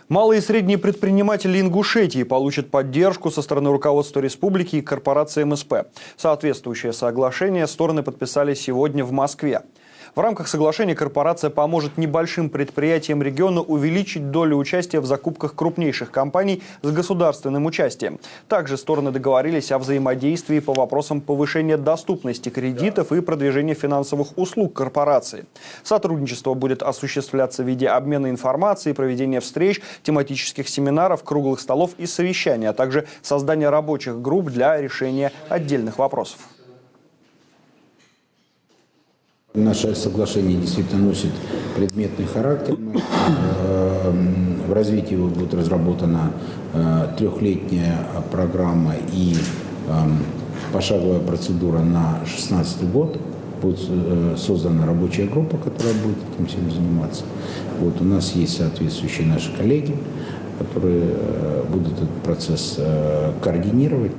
Малые и средние предприниматели Ингушетии получат поддержку со стороны руководства республики и корпорации МСП. Соответствующее соглашение стороны подписали сегодня в Москве. В рамках соглашения корпорация поможет небольшим предприятиям региона увеличить долю участия в закупках крупнейших компаний с государственным участием. Также стороны договорились о взаимодействии по вопросам повышения доступности кредитов и продвижения финансовых услуг корпорации. Сотрудничество будет осуществляться в виде обмена информацией, проведения встреч, тематических семинаров, круглых столов и совещаний, а также создания рабочих групп для решения отдельных вопросов. Наше соглашение действительно носит предметный характер. В развитии его будет разработана трехлетняя программа и пошаговая процедура на 2016 год. Будет создана рабочая группа, которая будет этим всем заниматься. Вот, у нас есть соответствующие наши коллеги, которые будут этот процесс координировать.